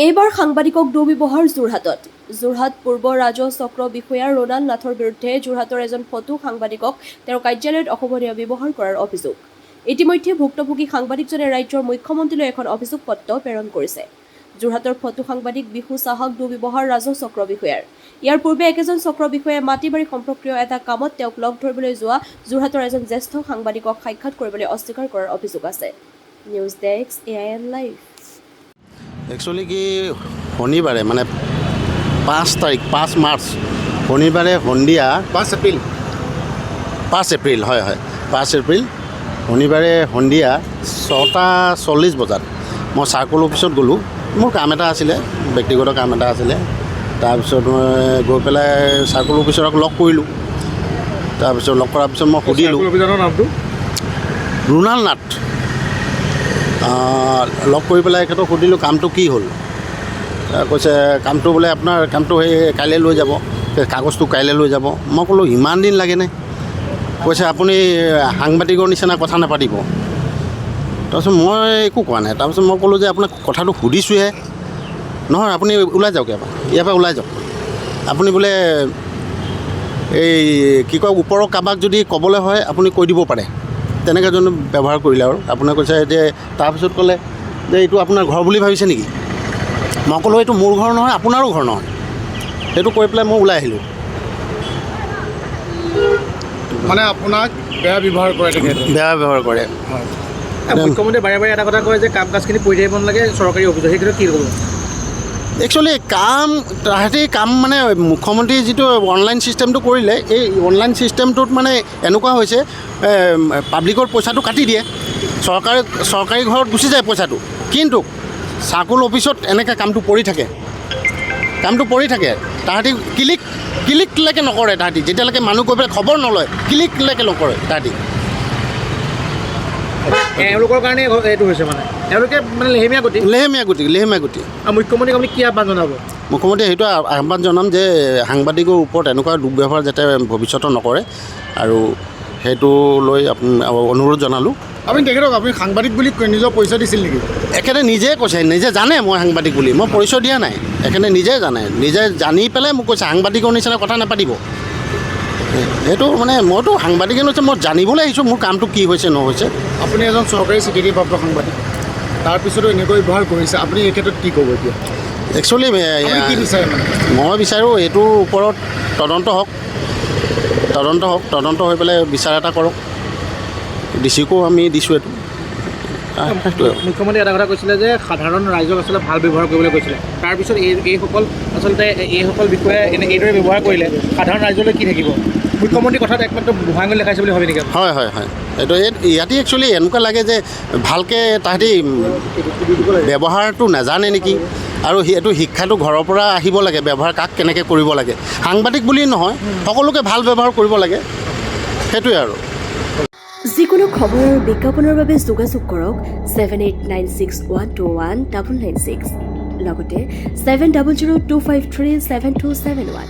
এইবাৰ সাংবাদিকক দুৰ্ব্যৱহাৰ যোৰহাট পূৰ্ব ৰাজহ চক্ৰ বিষয়া ৰোনাল্ড নাথৰ বিৰুদ্ধে যোৰহাটৰ এজন ফটো সাংবাদিকক তেওঁৰ কাৰ্যালয়ত অশোভনীয় ব্যৱহাৰ কৰাৰ অভিযোগ। ইতিমধ্যে ভুক্তভোগী সাংবাদিকজনে ৰাজ্যৰ মুখ্যমন্ত্ৰীলৈ এখন অভিযোগ পত্ৰ প্ৰেৰণ কৰিছে। যোৰহাটৰ ফটো সাংবাদিক বিশু চাহাক দুৰ্ব্যৱহাৰ ৰাজহ চক্ৰ বিষয়াৰ। ইয়াৰ পূৰ্বে একেজন চক্ৰ বিষয়াই মাটিবাৰী সম্পৰ্কীয় এটা কামত তেওঁক লগ ধৰিবলৈ যোৱা যোৰহাটৰ এজন জ্যেষ্ঠ সাংবাদিকক সাক্ষাৎ কৰিবলৈ অস্বীকাৰ কৰাৰ অভিযোগ আছে। News desk AIN live. Actually কি শনিবাৰে মানে 5 মাৰ্চ শনিবাৰে সন্ধিয়া 5 এপ্ৰিল 5 এপ্ৰিল শনিবাৰে সন্ধিয়া 6:40 বজাত মই চাৰ্কল অফিচত গ'লোঁ। মোৰ কাম এটা আছিলে, ব্যক্তিগত কাম এটা আছিলে। তাৰপিছত মই গৈ পেলাই চাৰ্কল অফিচৰক লগ কৰিলোঁ। তাৰপিছত লগ কৰাৰ পিছত মই সুধিলোঁ নামটো ৰোনাল্ড নাথ। লগ কৰি পেলাই এখেতক সুধিলোঁ কামটো কি হ'ল। কৈছে কামটো বোলে আপোনাৰ কামটো সেই কাইলৈ লৈ যাব, কাগজটো কাইলৈ লৈ যাব। মই ক'লোঁ ইমান দিন লাগেনে? কৈছে আপুনি সাংবাদিকৰ নিচিনা কথা নাপাতিব। তাৰপিছত মই একো কোৱা নাই। তাৰপিছত মই ক'লোঁ যে আপোনাক কথাটো সুধিছোঁহে। নহয় আপুনি ওলাই যাওক, ইয়াৰ পৰা ওলাই যাওক। আপুনি বোলে এই কি কয় ওপৰৰ কাবাক যদি ক'বলৈ হয় আপুনি কৈ দিব পাৰে। তেনেকৈ যোন ব্যৱহাৰ কৰিলে আৰু আপোনাৰ কৈছে যে তাৰপিছত ক'লে যে এইটো আপোনাৰ ঘৰ বুলি ভাবিছে নেকি? মই ক'লোঁ এইটো মোৰ ঘৰ নহয়, আপোনাৰো ঘৰ নহয়। সেইটো কৈ পেলাই মই ওলাই আহিলোঁ। মানে আপোনাক বেয়া ব্যৱহাৰ কৰে, বেয়া ব্যৱহাৰ কৰে। মুখ্যমন্ত্ৰীয়ে বাৰে বাৰে এটা কথা কয় যে কাম কাজখিনি কৰি থাকিব নালাগে চৰকাৰী অফিচত, সেই ক্ষেত্ৰত কি ক'ব? একচুৱেলি তাহাঁতি কাম মানে মুখ্যমন্ত্ৰীয়ে যিটো অনলাইন ছিষ্টেমটো কৰিলে, এই অনলাইন ছিষ্টেমটোত মানে এনেকুৱা হৈছে পাব্লিকৰ পইচাটো কাটি দিয়ে, চৰকাৰী ঘৰত গুচি যায় পইচাটো। কিন্তু চাৰ্কল অফিচত এনেকৈ কামটো পৰি থাকে। তাহাঁতি ক্লিকলৈকে নকৰে। তাহাঁতি যেতিয়ালৈকে মানুহ গৈ পেলাই খবৰ নলয়, ক্লিকলৈকে নকৰে তাহাঁতি। এওঁলোকৰ কাৰণে এইটো হৈছে, মানে তেওঁলোকে মানে লেহেমীয়া গতি। আৰু মুখ্যমন্ত্ৰীক আপুনি কি আহ্বান জনাব? মুখ্যমন্ত্ৰীয়ে সেইটো আহ্বান জনাম যে সাংবাদিকৰ ওপৰত এনেকুৱা দুৰ্ব্যৱহাৰ যাতে ভৱিষ্যতে নকৰে, আৰু সেইটো লৈ অনুৰোধ জনালোঁ। আপুনি তেখেতক আপুনি সাংবাদিক বুলি নিজৰ পৰিচয় দিছিল নেকি? এখেতে নিজে কৈছে, নিজে জানে মই সাংবাদিক বুলি, মই পৰিচয় দিয়া নাই। এখেতে নিজে জানে, নিজে জানি পেলাই মোক কৈছে সাংবাদিকৰ নিচিনা কথা নাপাতিব। সেইটো মানে মইতো সাংবাদিকে নহয়, মই জানিবলৈ আহিছোঁ মোৰ কামটো কি হৈছে নহৈছে। আপুনি এজন চৰকাৰী স্বীকৃতিপ্ৰাপ্ত সাংবাদিক, তাৰপিছতো এনেকৈ ব্যৱহাৰ কৰিছে, আপুনি এই ক্ষেত্ৰত কি ক'ব এতিয়া? একচুৱেলি কি বিচাৰে মানে? মই বিচাৰোঁ এইটোৰ ওপৰত তদন্ত হওক, তদন্ত হৈ পেলাই বিচাৰ এটা কৰক। ডিচিকো আমি দিছোঁ এইটো। মুখ্যমন্ত্ৰীয়ে এটা কথা কৈছিলে যে সাধাৰণ ৰাইজক আচলতে ভাল ব্যৱহাৰ কৰিবলৈ কৈছিলে, তাৰপিছত এইসকল বিষয়ে এইদৰে ব্যৱহাৰ কৰিলে সাধাৰণ ৰাইজলৈ কি থাকিব? মুখ্যমন্ত্ৰীৰ কথাত একমাত্ৰ ভুৱাঙুল দেখাইছে বুলি ভাবি নেকি? হয় এইটো ইয়াতে একচুৱেলি এনেকুৱা লাগে যে ভালকৈ তাহাঁতি ব্যৱহাৰটো নাজানে নেকি, আৰু এইটো শিক্ষাটো ঘৰৰ পৰা আহিব লাগে, ব্যৱহাৰ কাক কেনেকৈ কৰিব লাগে। সাংবাদিক বুলি নহয়, সকলোকে ভাল ব্যৱহাৰ কৰিব লাগে, সেইটোৱে আৰু। যিকোনো খবৰ আৰু বিজ্ঞাপনৰ বাবে যোগাযোগ কৰক 7896121996, লগতে 7002537271।